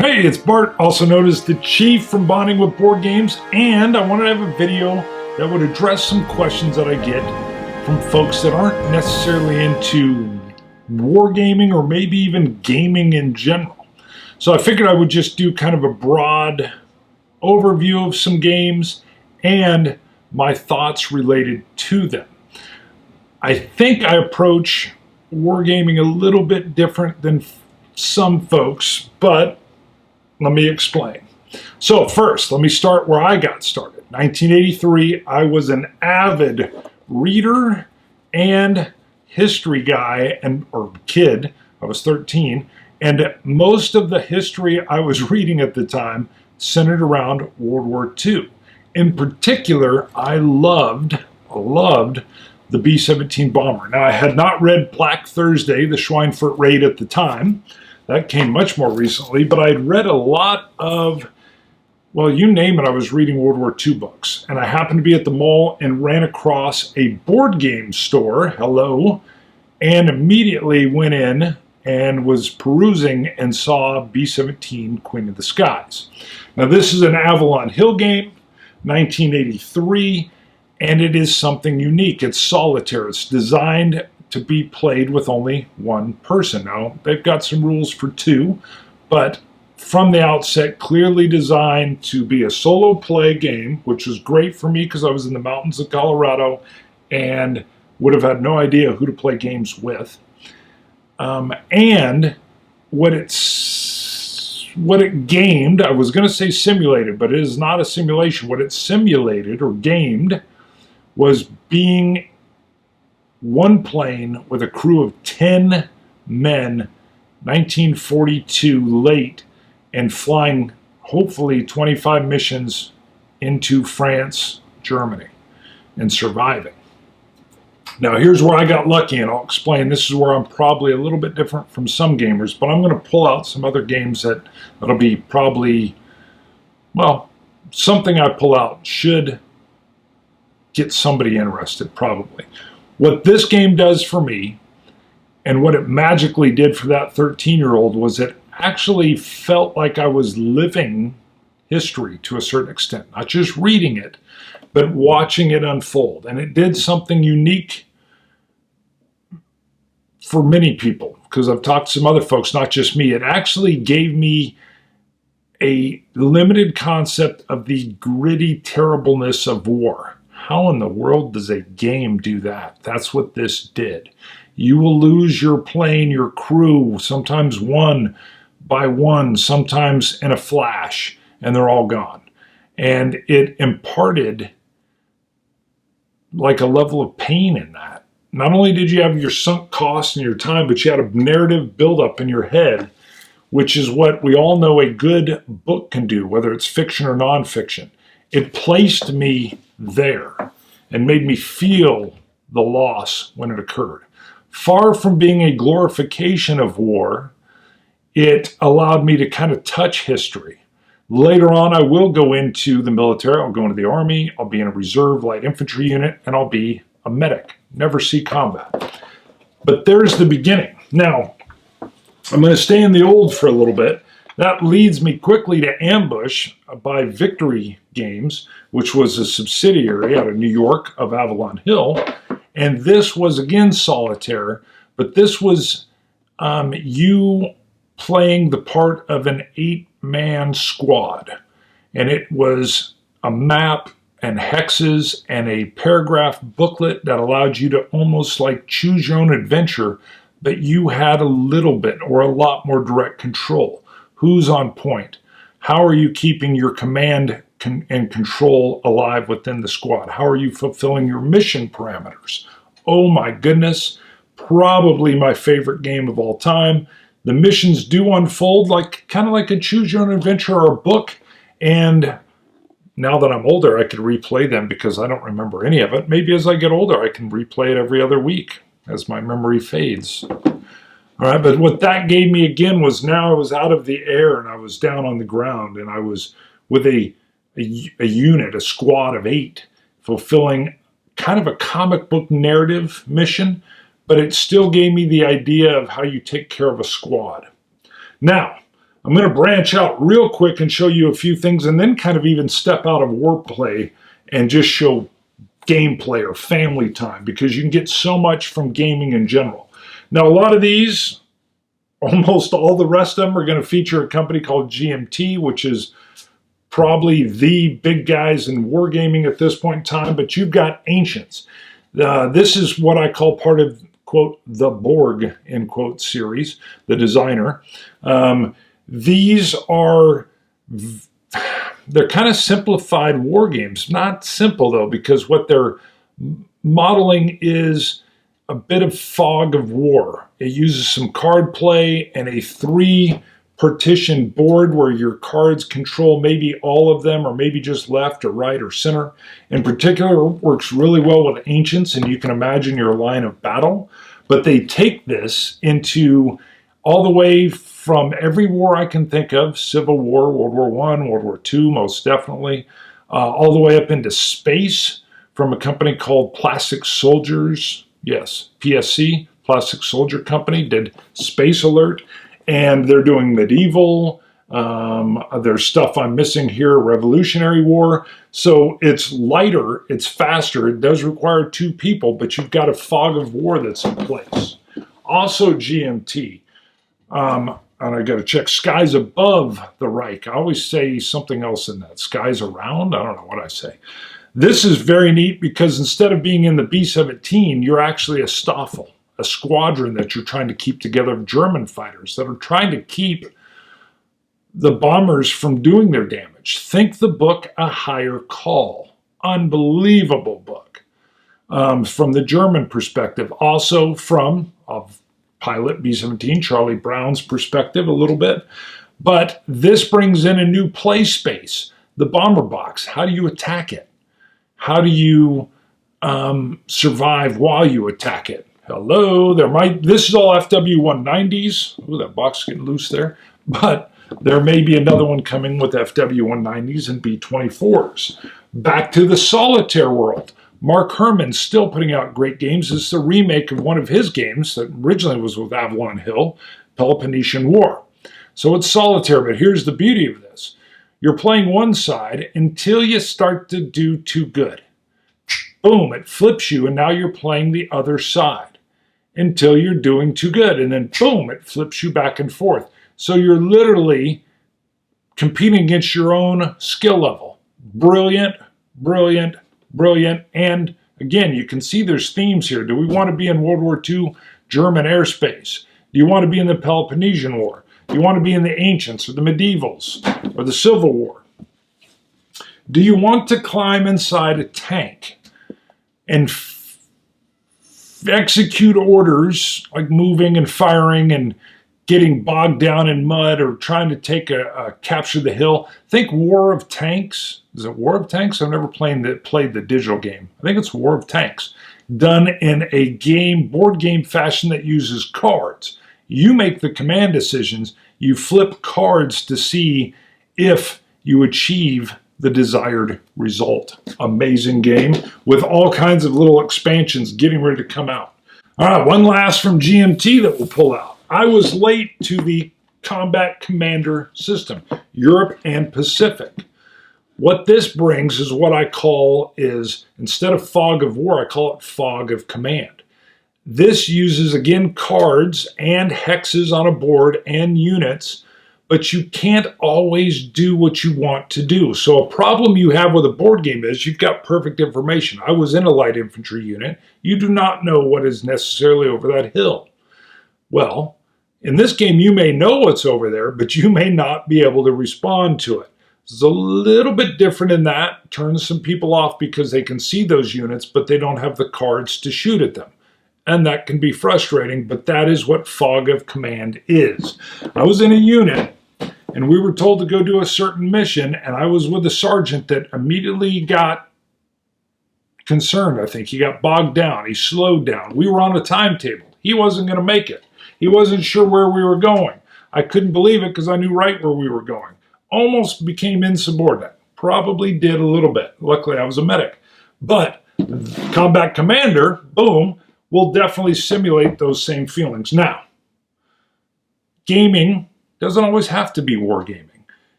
Hey, it's Bart, also known as the Chief from Bonding with Board Games, and I wanted to have a video that would address some questions that I get from folks that aren't necessarily into wargaming or maybe even gaming in general. So I figured I would just do kind of a broad overview of some games and my thoughts related to them. I think I approach wargaming a little bit different than some folks, but let me explain. So first, let me start where I got started. 1983, I was an avid reader and history guy or kid. I was 13, and most of the history I was reading at the time centered around World War II. In particular, I loved the B-17 bomber. Now, I had not read Black Thursday, the Schweinfurt raid at the time. That came much more recently, but I'd read a lot of, well, you name it, I was reading World War II books. And I happened to be at the mall and ran across a board game store, hello, and immediately went in and was perusing and saw B-17 Queen of the Skies. Now, this is an Avalon Hill game, 1983, and it is something unique. It's solitaire. It's designed to be played with only one person. Now, they've got some rules for two, but from the outset, clearly designed to be a solo play game, which was great for me because I was in the mountains of Colorado and would have had no idea who to play games with. And what it gamed, I was going to say simulated, but it is not a simulation. What it simulated or gamed was being one plane with a crew of 10 men, 1942 late, and flying hopefully 25 missions into France, Germany, and surviving. Now here's where I got lucky, and I'll explain. This is where I'm probably a little bit different from some gamers, but I'm going to pull out some other games that'll be probably, well, something I pull out should get somebody interested, probably. What this game does for me, and what it magically did for that 13-year-old, was it actually felt like I was living history to a certain extent. Not just reading it, but watching it unfold. And it did something unique for many people, because I've talked to some other folks, not just me. It actually gave me a limited concept of the gritty terribleness of war. How in the world does a game do that? That's what this did. You will lose your plane, your crew, sometimes one by one, sometimes in a flash, and they're all gone. And it imparted like a level of pain in that. Not only did you have your sunk costs and your time, but you had a narrative buildup in your head, which is what we all know a good book can do, whether it's fiction or nonfiction. It placed me there and made me feel the loss when it occurred. Far from being a glorification of war, it allowed me to kind of touch history. Later on, I will go into the military. I'll go into the Army. I'll be in a reserve light infantry unit, and I'll be a medic. Never see combat. But there's the beginning. Now, I'm going to stay in the old for a little bit. That leads me quickly to Ambush by Victory Games, which was a subsidiary out of New York of Avalon Hill. And this was, again, solitaire, but this was you playing the part of an 8-man squad. And it was a map and hexes and a paragraph booklet that allowed you to almost like choose your own adventure, but you had a little bit or a lot more direct control. Who's on point? How are you keeping your command and control alive within the squad? How are you fulfilling your mission parameters? Oh my goodness, probably my favorite game of all time. The missions do unfold kind of like a choose your own adventure or a book, and now that I'm older, I could replay them because I don't remember any of it. Maybe as I get older, I can replay it every other week as my memory fades. All right, but what that gave me again was now I was out of the air and I was down on the ground, and I was with a unit, a squad of 8, fulfilling kind of a comic book narrative mission, but it still gave me the idea of how you take care of a squad. Now, I'm going to branch out real quick and show you a few things and then kind of even step out of warplay and just show gameplay or family time, because you can get so much from gaming in general. Now, a lot of these, almost all the rest of them, are going to feature a company called GMT, which is probably the big guys in wargaming at this point in time, but you've got Ancients. This is what I call part of, quote, the Borg, end quote, series, the designer. These are... They're kind of simplified war games. Not simple, though, because what they're modeling is a bit of fog of war. It uses some card play and a 3-partition board where your cards control maybe all of them, or maybe just left or right or center. In particular, it works really well with Ancients, and you can imagine your line of battle. But they take this into all the way from every war I can think of: Civil War, World War I, World War II, most definitely, all the way up into space from a company called Plastic Soldiers. Yes, PSC, Plastic Soldier Company, did Space Alert, and they're doing medieval. There's stuff I'm missing here, Revolutionary War. So it's lighter, it's faster, it does require 2 people, but you've got a fog of war that's in place. Also GMT. And I got to check Skies Above the Reich. I always say something else in that. Skies Around? I don't know what I say. This is very neat because instead of being in the B-17, you're actually a Staffel, a squadron that you're trying to keep together of German fighters that are trying to keep the bombers from doing their damage. Think the book A Higher Call. Unbelievable book. From the German perspective. Also from... pilot B-17, Charlie Brown's perspective a little bit. But this brings in a new play space. The bomber box. How do you attack it? How do you survive while you attack it? Hello, this is all FW-190s. Ooh, that box is getting loose there. But there may be another one coming with FW-190s and B-24s. Back to the solitaire world. Mark Herman's still putting out great games. This is a remake of one of his games that originally was with Avalon Hill, Peloponnesian War. So it's solitaire, but here's the beauty of this. You're playing one side until you start to do too good. Boom, it flips you, and now you're playing the other side until you're doing too good. And then boom, it flips you back and forth. So you're literally competing against your own skill level. Brilliant, brilliant, brilliant. And again, you can see there's themes here. Do we want to be in World War II German airspace? Do you want to be in the Peloponnesian War? Do you want to be in the Ancients or the Medievals or the Civil War? Do you want to climb inside a tank and execute orders like moving and firing and getting bogged down in mud, or trying to take capture the hill? Think War of Tanks. Is it War of Tanks? I've never played the digital game. I think it's War of Tanks, done in a board game fashion that uses cards. You make the command decisions. You flip cards to see if you achieve the desired result. Amazing game with all kinds of little expansions getting ready to come out. All right, one last from GMT that we'll pull out. I was late to the Combat Commander system, Europe and Pacific. What this brings is what I call instead of Fog of War, I call it Fog of Command. This uses, again, cards and hexes on a board and units, but you can't always do what you want to do. So a problem you have with a board game is you've got perfect information. I was in a light infantry unit. You do not know what is necessarily over that hill. Well, in this game, you may know what's over there, but you may not be able to respond to it. It's a little bit different in that. Turns some people off because they can see those units, but they don't have the cards to shoot at them. And that can be frustrating, but that is what Fog of Command is. I was in a unit, and we were told to go do a certain mission, and I was with a sergeant that immediately got concerned, I think. He got bogged down. He slowed down. We were on a timetable. He wasn't going to make it. He wasn't sure where we were going. I couldn't believe it because I knew right where we were going. Almost became insubordinate. Probably did a little bit. Luckily, I was a medic. But Combat Commander, boom, will definitely simulate those same feelings. Now, gaming Doesn't always have to be wargaming.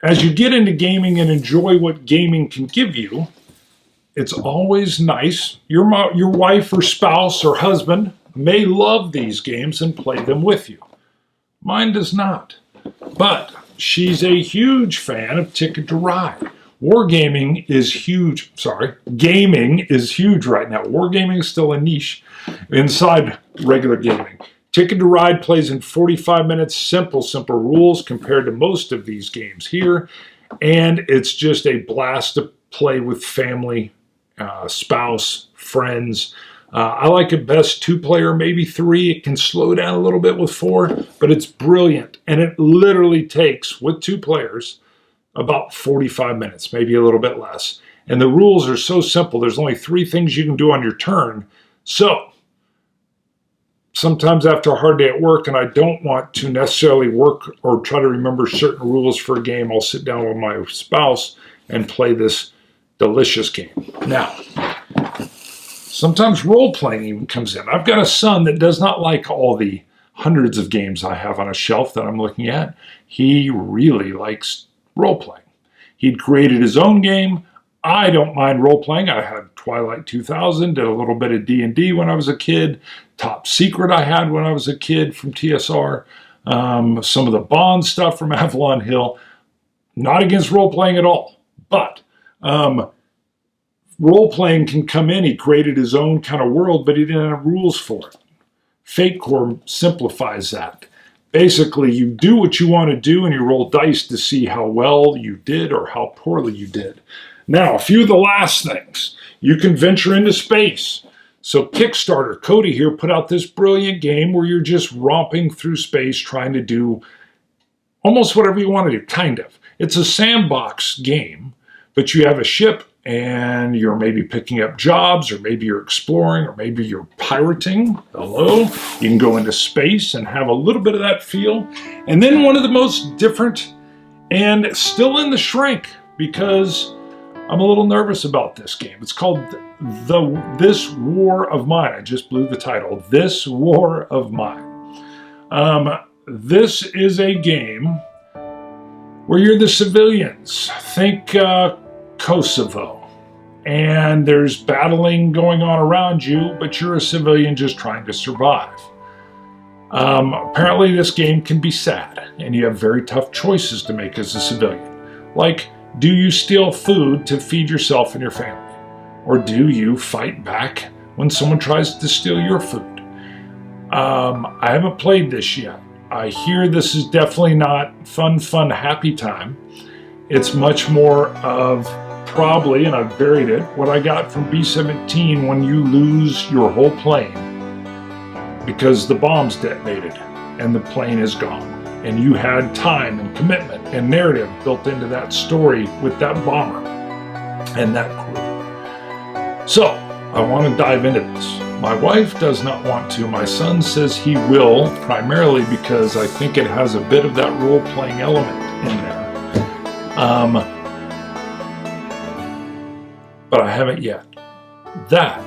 As you get into gaming and enjoy what gaming can give you, it's always nice. Your wife or spouse or husband may love these games and play them with you. Mine does not. But she's a huge fan of Ticket to Ride. Wargaming is huge. Gaming is huge right now. Wargaming is still a niche inside regular gaming. Ticket to Ride plays in 45 minutes, simple rules compared to most of these games here. And it's just a blast to play with family, spouse, friends. I like it best 2-player, maybe 3. It can slow down a little bit with 4, but it's brilliant. And it literally takes, with 2 players, about 45 minutes, maybe a little bit less. And the rules are so simple. There's only 3 things you can do on your turn. So, sometimes after a hard day at work and I don't want to necessarily work or try to remember certain rules for a game, I'll sit down with my spouse and play this delicious game. Now, sometimes role-playing even comes in. I've got a son that does not like all the hundreds of games I have on a shelf that I'm looking at. He really likes role-playing. He'd created his own game. I don't mind role-playing. I had Twilight 2000, did a little bit of D&D when I was a kid. Top Secret I had when I was a kid from TSR. Some of the Bond stuff from Avalon Hill. Not against role-playing at all, but role-playing can come in. He created his own kind of world, but he didn't have rules for it. Fate Core simplifies that. Basically, you do what you want to do and you roll dice to see how well you did or how poorly you did. Now, a few of the last things. You can venture into space. So Kickstarter, Cody here, put out this brilliant game where you're just romping through space trying to do almost whatever you want to do, kind of. It's a sandbox game, but you have a ship and you're maybe picking up jobs, or maybe you're exploring, or maybe you're pirating. Hello. You can go into space and have a little bit of that feel. And then one of the most different, and still in the shrink, because I'm a little nervous about this game. It's called This War of Mine. I just blew the title. This War of Mine. This is a game where you're the civilians. Think Kosovo. And there's battling going on around you, but you're a civilian just trying to survive. Apparently this game can be sad, and you have very tough choices to make as a civilian. Like, do you steal food to feed yourself and your family? Or do you fight back when someone tries to steal your food? I haven't played this yet. I hear this is definitely not fun, happy time. It's much more of probably, and I've buried it, what I got from B-17 when you lose your whole plane because the bomb's detonated and the plane is gone. And you had time and commitment and narrative built into that story with that bomber and that crew. So, I want to dive into this. My wife does not want to. My son says he will, primarily because I think it has a bit of that role-playing element in there. But I haven't yet. That,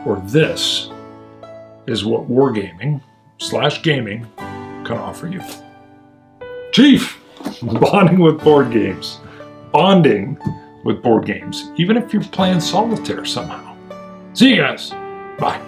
or this, is what wargaming/gaming can offer you. Chief, bonding with board games. Bonding with board games, even if you're playing solitaire somehow. See you guys. Bye.